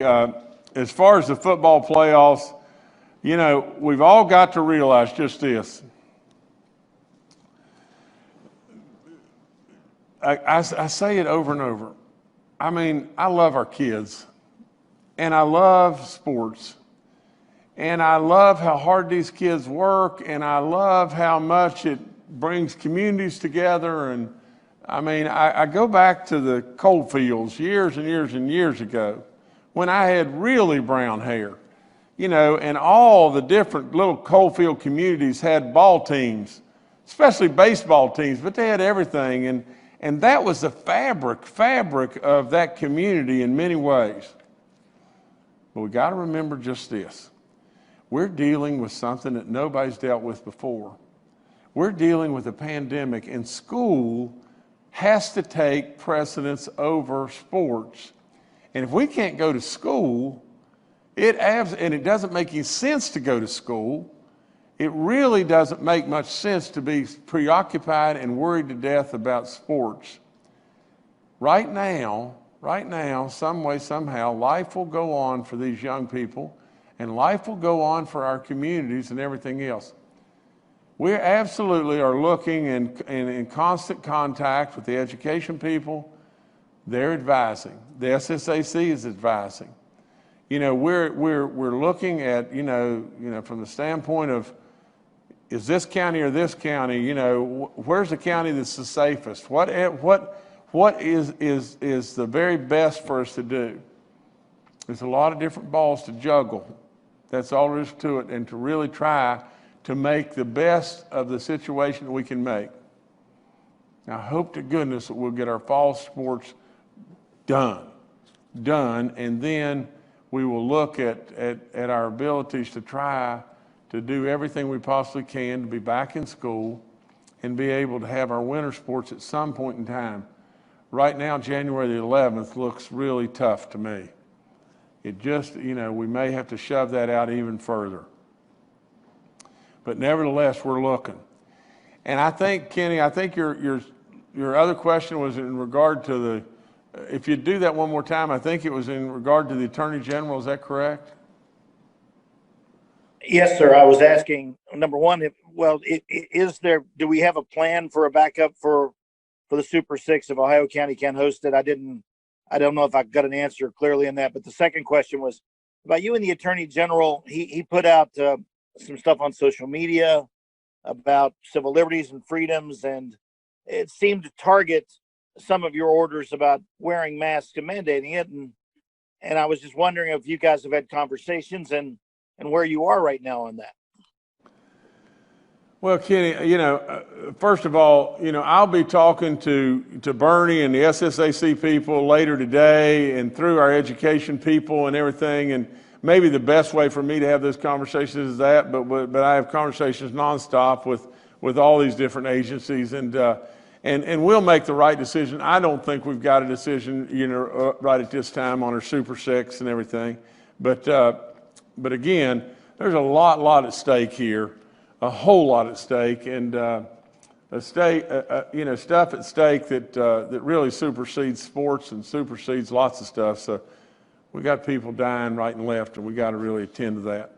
Uh, as far as the football playoffs, we've all got to realize just this. I say it over and over. I mean, I love our kids, and I love sports, and I love how hard these kids work, and I love how much it brings communities together. And I mean, I go back to the coal fields years and years and years ago when I had really brown hair, and all the different little coal field communities had ball teams, especially baseball teams, but they had everything. And that was the fabric of that community in many ways. But we got to remember just this. We're dealing with something that nobody's dealt with before. We're dealing with a pandemic, and school has to take precedence over sports. And if we can't go to school, and it doesn't make any sense to go to school, it really doesn't make much sense to be preoccupied and worried to death about sports. Right now, some way, somehow, life will go on for these young people, and life will go on for our communities and everything else. We absolutely are looking and in constant contact with the education people. They're advising. The SSAC is advising. We're looking at, from the standpoint of, is this county or this county, where's the county that's the safest? What is the very best for us to do? There's a lot of different balls to juggle. That's all there is to it, and to really try to make the best of the situation that we can make. Now, I hope to goodness that we'll get our fall sports done, and then we will look at our abilities to try to do everything we possibly can to be back in school and be able to have our winter sports at some point in time. Right now, January the 11th looks really tough to me. It just, we may have to shove that out even further. But nevertheless, we're looking. And I think, Kenny, your other question was in regard to if you do that one more time, I think it was in regard to the Attorney General. Is that correct? Yes, sir. I was asking, number one, do we have a plan for a backup for the Super Six if Ohio County can't host it? I don't know if I got an answer clearly in that, but the second question was about you and the Attorney General. He put out some stuff on social media about civil liberties and freedoms, and it seemed to target some of your orders about wearing masks and mandating it. And I was just wondering if you guys have had conversations and where you are right now on that. Well, Kenny, first of all, I'll be talking to Bernie and the SSAC people later today and through our education people and everything. And maybe the best way for me to have those conversations is that, but I have conversations nonstop with all these different agencies, and we'll make the right decision. I don't think we've got a decision, right at this time on our Super Six and everything. But again, there's a lot at stake here, a whole lot at stake, and stuff at stake that really supersedes sports and supersedes lots of stuff. So we got people dying right and left, and we got to really attend to that.